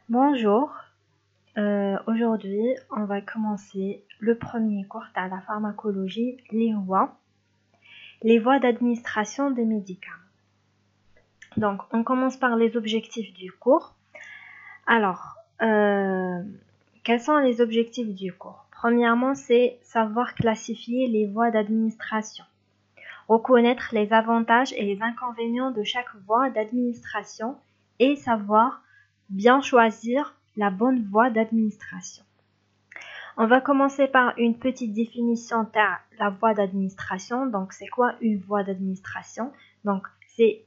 Bonjour, aujourd'hui on va commencer le premier cours de la pharmacologie, les voies d'administration des médicaments. Donc on commence par les objectifs du cours. Alors, quels sont les objectifs du cours? Premièrement, c'est savoir classifier les voies d'administration, reconnaître les avantages et les inconvénients de chaque voie d'administration et savoir bien choisir la bonne voie d'administration. On va commencer par une petite définition de la voie d'administration. Donc, c'est quoi une voie d'administration? Donc, c'est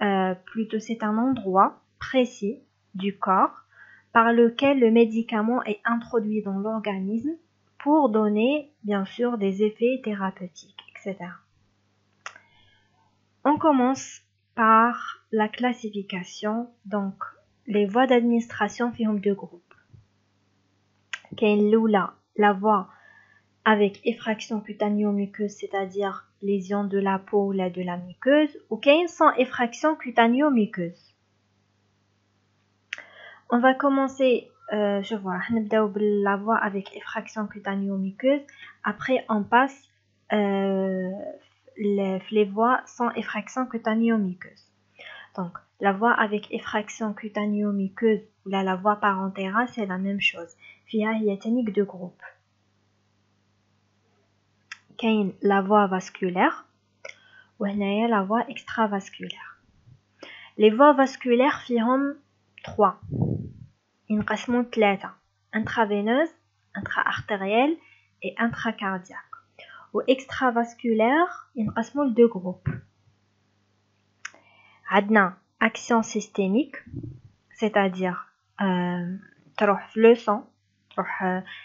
un endroit précis du corps par lequel le médicament est introduit dans l'organisme pour donner, bien sûr, des effets thérapeutiques, etc. On commence par la classification. Donc, les voies d'administration font deux groupes. La voie avec effraction cutanéo-muqueuse, c'est-à-dire lésion de la peau ou de la muqueuse, ou sans effraction cutanéo-muqueuse. On va commencer, la voie avec effraction cutanéo-muqueuse. Après, on passe les voies sans effraction cutanéo-muqueuse. Donc, la voie avec effraction cutanéo-muqueuse ou la voie parentérale, c'est la même chose. Il y a technique de groupe. La voie vasculaire ou la voie extravasculaire. Les voies vasculaires font 3. Inqasmou 3. Intraveineuse, intra-artérielle et intracardiaque. Ou extravasculaire, inqasmou 2 groupes. Adna action systémique, c'est-à-dire le sang,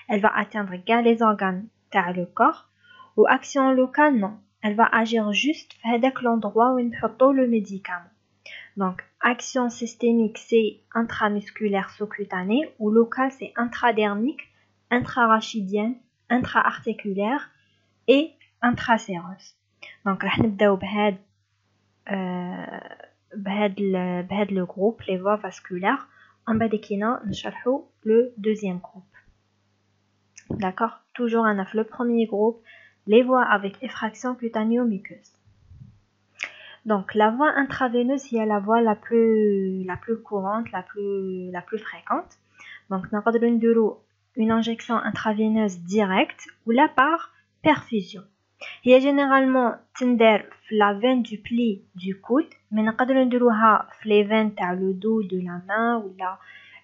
elle va atteindre les organes de le corps. Ou action locale, non, elle va agir juste dans l'endroit où on met le médicament. Donc, action systémique, c'est intramusculaire sous-cutanée, ou locale, c'est intradermique, intrarachidienne, intra-articulaire et intracéreuse. Donc, on va commencer بهذا le groupe, les voies vasculaires. En bas d'équina, nous le deuxième groupe. D'accord? Toujours on a le premier groupe, les voies avec effraction cutanéo-muqueuse. Donc la voie intraveineuse est la voie la plus courante, la plus fréquente. Donc nous avons une injection intraveineuse directe ou la par perfusion. Il y a généralement la veine du pli du coude, mais nous avons les veines dans le dos de la main ou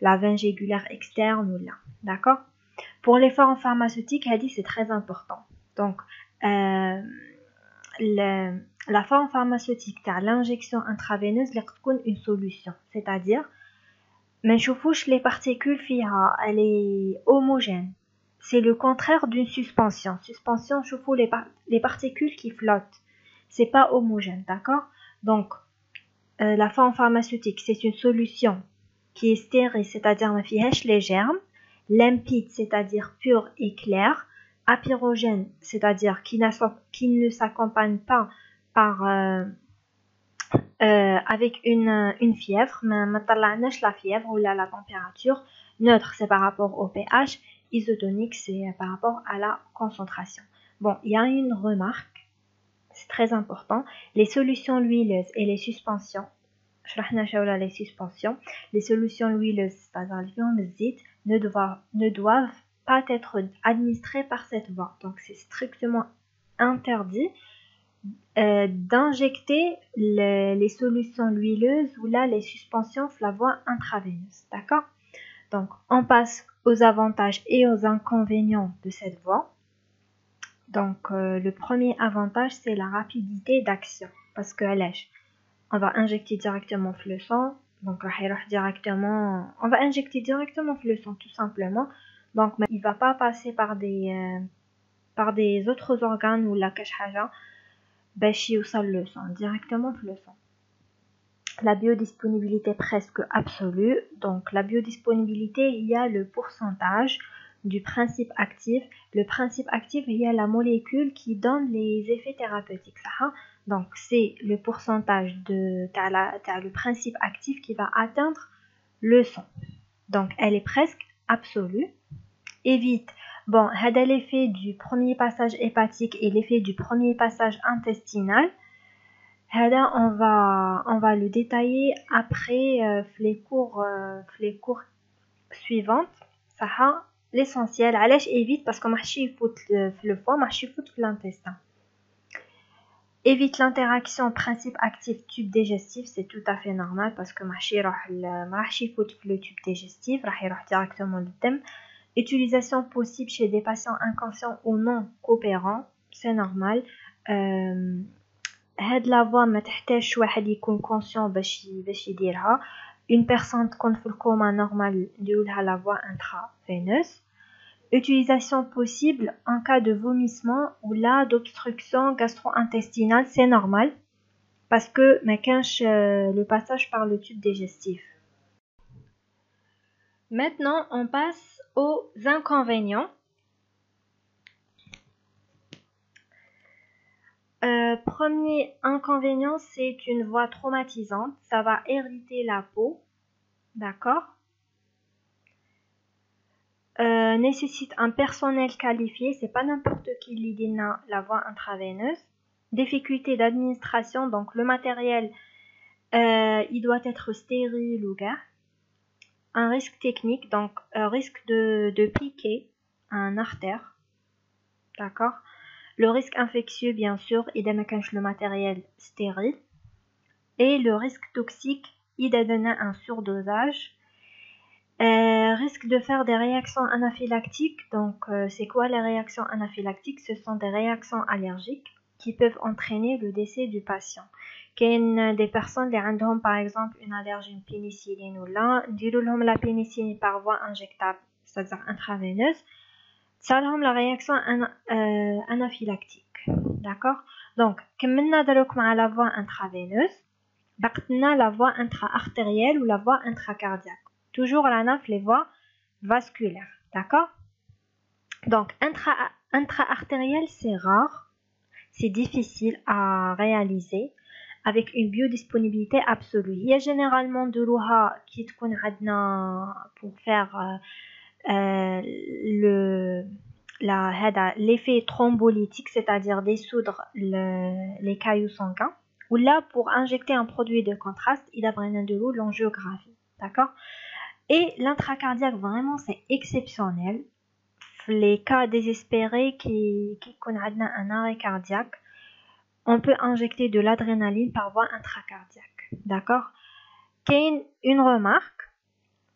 la veine jugulaire externe ou là. D'accord? Pour les formes pharmaceutiques, c'est très important. Donc, la forme pharmaceutique de l'injection intraveineuse est une solution. C'est-à-dire, les particules elle est homogène. C'est le contraire d'une suspension. Suspension, les particules qui flottent. C'est pas homogène, d'accord? Donc, la forme pharmaceutique, c'est une solution qui est stérile, c'est-à-dire les germes. Limpide, c'est-à-dire pur et clair. Apyrogène, c'est-à-dire qui ne s'accompagne pas par avec une fièvre, mais la fièvre ou la température. Neutre, c'est par rapport au pH. Isotonique, c'est par rapport à la concentration. Bon, il y a une remarque, c'est très important. Les solutions huileuses et les suspensions, les solutions huileuses, c'est-à-dire ne doivent pas être administrées par cette voie. Donc, c'est strictement interdit d'injecter les solutions huileuses ou les suspensions sur la voie intraveineuse. D'accord? Donc, on passe aux avantages et aux inconvénients de cette voie. Donc, le premier avantage, c'est la rapidité d'action. Parce que on va injecter directement le sang. Donc, on va injecter directement le sang, tout simplement. Donc, il ne va pas passer par des autres organes ou la cache-haja. Le sang, directement le sang. La biodisponibilité presque absolue. Donc, la biodisponibilité, il y a le pourcentage du principe actif. Le principe actif, il y a la molécule qui donne les effets thérapeutiques. Donc, c'est le pourcentage le principe actif qui va atteindre le sang. donc elle est presque absolue. Évite, bon, هذا l'effet du premier passage hépatique et l'effet du premier passage intestinal. هذا on va le détailler après les cours suivantes. Ça l'essentiel. علاش évite parce que ماحش يفوت في le foie, ماحش يفوت في l'intestin. Évite l'interaction principe actif tube digestif, c'est tout à fait normal parce que ماحش يفوت في le tube digestif, راح يروح directement للدم. Utilisation possible chez des patients inconscients ou non coopérants, c'est normal. هاد la voie ما تحتاجش واحد يكون conscient باش يديرها. Une personne تكون في الكوما normal نديرو لها la voie intraveineuse. Utilisation possible en cas de vomissement ou là d'obstruction gastro-intestinale, c'est normal parce que ما كانش le passage par le tube digestif. Maintenant, on passe aux inconvénients. Premier inconvénient, c'est une voie traumatisante. Ça va irriter la peau. D'accord. Nécessite un personnel qualifié. C'est pas n'importe qui qui donne la voie intraveineuse. Difficulté d'administration. Donc, le matériel, il doit être stérile ou gars. Un risque technique, donc risque de piquer un artère. D'accord. Le risque infectieux, bien sûr, il démaquage le matériel stérile. Et le risque toxique, il donne un surdosage. Risque de faire des réactions anaphylactiques. Donc, c'est quoi les réactions anaphylactiques? Ce sont des réactions allergiques qui peuvent entraîner le décès du patient. Qu'il y a des personnes qui ont par exemple une allergie à la pénicilline ou là, dirons la pénicilline par voie injectable, c'est-à-dire intraveineuse. Ça donne la réaction anaphylactique. D'accord? Donc, comme on a la voie intraveineuse, on a la voie intra-artérielle ou la voie intracardiaque. Toujours la naf les voies vasculaires. D'accord? Donc, intra-artérielle, c'est rare, c'est difficile à réaliser avec une biodisponibilité absolue. Il y a généralement de l'eau qui pour faire l'effet thrombolytique, c'est-à-dire dissoudre les cailloux sanguins, ou là pour injecter un produit de contraste, il a besoin de l'eau, l'angiographie, d'accord. Et l'intracardiaque, vraiment, c'est exceptionnel. Les cas désespérés qui connaissent un arrêt cardiaque, on peut injecter de l'adrénaline par voie intracardiaque, d'accord. Qu'il y a une remarque,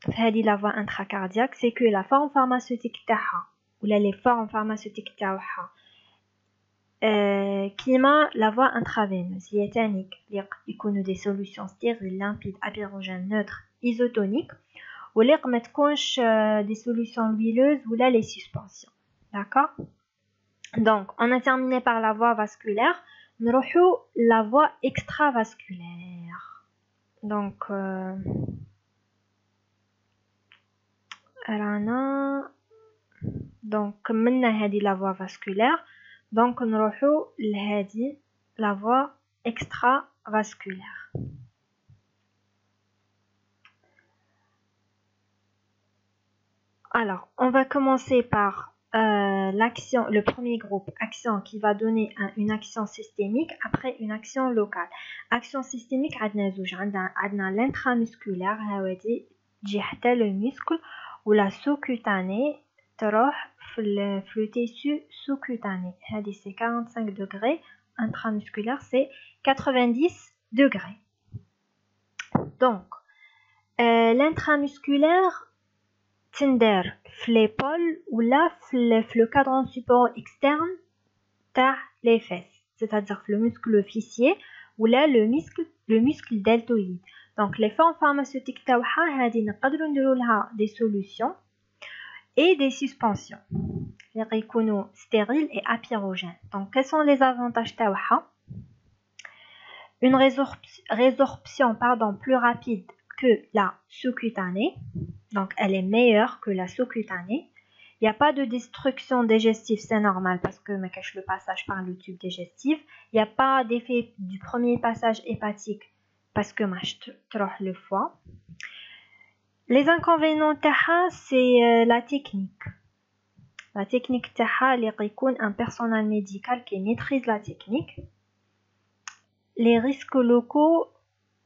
la voie intracardiaque, c'est que la forme pharmaceutique ou les formes pharmaceutiques qui m'a la voie intraveineuse, hyétanique, il connaît des solutions stériles, limpides, apyrogènes, neutres, isotoniques, ou les des solutions huileuses ou là les suspensions, d'accord. Donc, on a terminé par la voie vasculaire, nous avons la voie extravasculaire. Donc, comme on a dit la voie vasculaire, donc on a la voie extravasculaire. Alors, on va commencer par l'action, le premier groupe, action qui va donner une action systémique, après une action locale. Action systémique, on a l'intramusculaire, le muscle, ou la sous-cutanée, le tissu sous-cutané. C'est 45 degrés, intramusculaire, c'est 90 degrés. Donc, l'intramusculaire, تندار في l'épaule ou là في le cadran supérieur externe تاع les fesses, c'est-à-dire le muscle fessier ou là le muscle deltoïde. Donc les formes pharmaceutiques تاعها هذه نقدروا نديروا لها des solutions et des suspensions اللي غيكونوا stériles et apyrogènes. Donc quels sont les avantages تاعها? Une résorption plus rapide que la sous-cutanée. Donc, elle est meilleure que la sous-cutanée. Il n'y a pas de destruction digestive, c'est normal parce que me cache le passage par le tube digestif. Il n'y a pas d'effet du premier passage hépatique parce que le foie. Les inconvénients تاعها c'est la technique. La technique تاعها اللي يكون un personnel médical qui maîtrise la technique. Les risques locaux,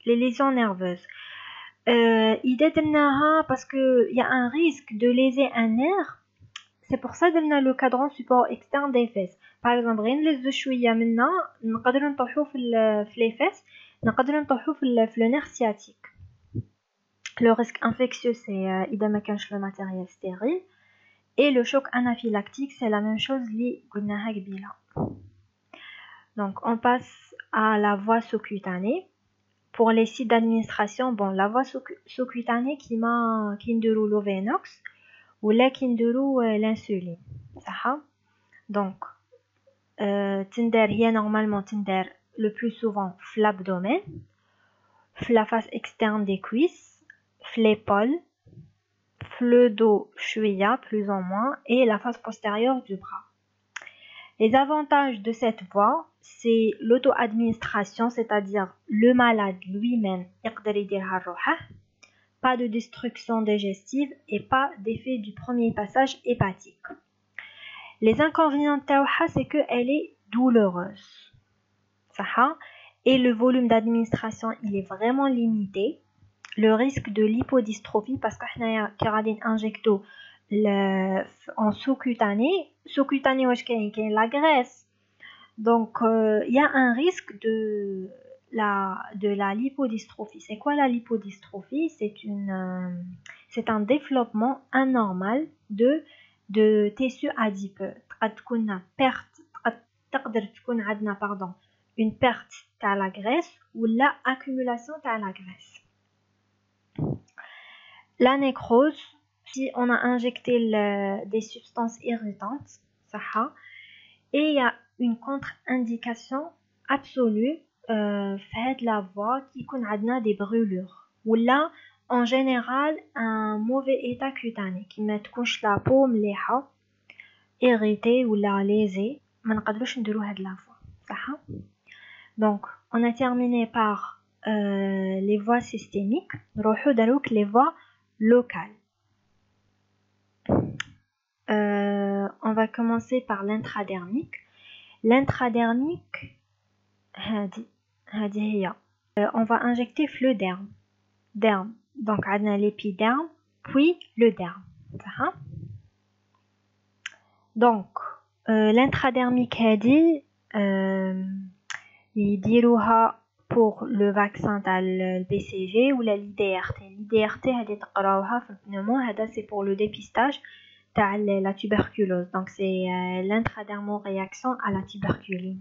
les lésions nerveuses. إذا درناها parce que il y a un risque de léser un nerf. C'est pour ça درنا le cadran support externe des fesses. Par exemple غير نلزو شويه منا نقدروا نطيحوا في les fesses, نقدروا نطيحوا في le nerf sciatique. Le risque infectieux c'est إذا ما كانش le matériel stérile. Et le choc anaphylactique c'est la même chose اللي قلناها قبيله. Donc on passe à la voie sous-cutanée. Pour les sites d'administration, bon, la voie sous-cutanée qui نديرو l'Ovenox ou là qui نديرو l'insuline. صح. Donc تندار هي normalement تندار le plus souvent في l'abdomen, في la face externe des cuisses, في l'épaule, في le dos شوية plus ou moins et la face postérieure du bras. Les avantages de cette voie, c'est l'auto-administration, c'est-à-dire le malade lui-même يقدر يديرها لروحه, pas de destruction digestive et pas d'effet du premier passage hépatique. Les inconvénients تاعها c'est que elle est douloureuse. صح. Et le volume d'administration, il est vraiment limité. Le risque de lipodystrophie parce que حنايا كي غادي نانجيكتو en sous-cutané واش كاين la graisse. Donc il y a un risque de la lipodystrophie. C'est quoi la lipodystrophie? C'est un développement anormal de tissu adipeux. تقدر تكون عندنا une perte تاع la graisse ou la accumulation تاع la graisse. La nécrose, si on a injecté des substances irritantes, et il y a une contre-indication absolue fait la voie qui connaît des brûlures ou là en général un mauvais état cutané qui met la peau مليحة irritée ou la lésée ما نقدروش نديرو هاد la voie. صح. Donc on a terminé par les voies systémiques. نروحو دروك les voies locales. On va commencer par l'intradermique. L'intradermique, on va injecter le derme. Donc on a l'épiderme, puis le derme. Donc l'intradermique يديروها pour le vaccin تاع BCG ou l'IDRT. l'IDRT هذه تقراوها في البنومو, هذا c'est pour le dépistage تاع la tuberculose. Donc c'est l'intradermoréaction à la tuberculine.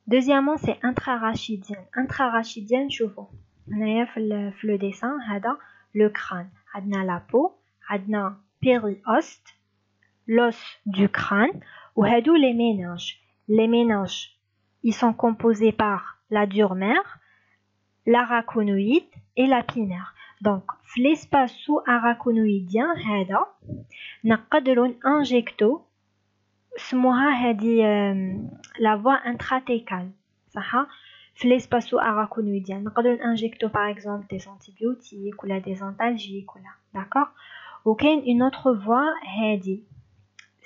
Deuxièmement c'est intrarachidienne. Intrarachidienne, شوفوا هنايا في le dessin هذا le crâne, عندنا la peau, عندنا périoste, l'os du crâne, وهادو les méninges. Les méninges ils sont composés par la dure mère, l'araconoïde et la pinnaire. Donc, في l'espace sous-araconoïdien هذا نقدروا injecto اسمها هذه la voie intratécale. صح. في l'espace sous-araconoïdien نقدروا injecto par exemple des antibiotiques ou des antalgiques ou d'accord. وكاين une autre voie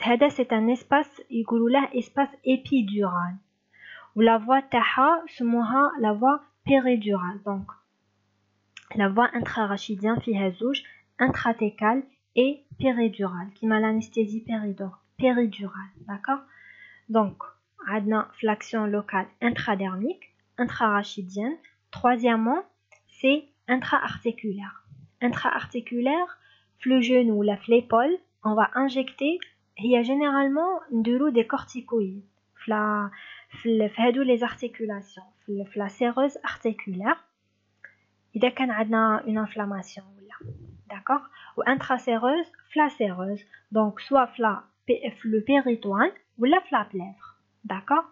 هذا c'est un espace يقولوا له espace épidural. Ou la voie تاعها سموها la voie péridurale. Donc la voie intrarachidienne فيها زوج, intratécale et péridurale, qui m'a l'anesthésie péridurale. D'accord. Donc عندنا flexion locale intradermique, intrarachidienne. Troisièmement c'est intra-articulaire. Intra-articulaire, le genou ou la l'épaule, on va injecter. Il y a généralement des corticoïdes. في هادو les articulations, في la séreuse articulaire. إذا كان عندنا une inflammation ولا, d'accord. ou intraséreuse, la séreuse, donc soit le péritoine ou la plèvre, d'accord.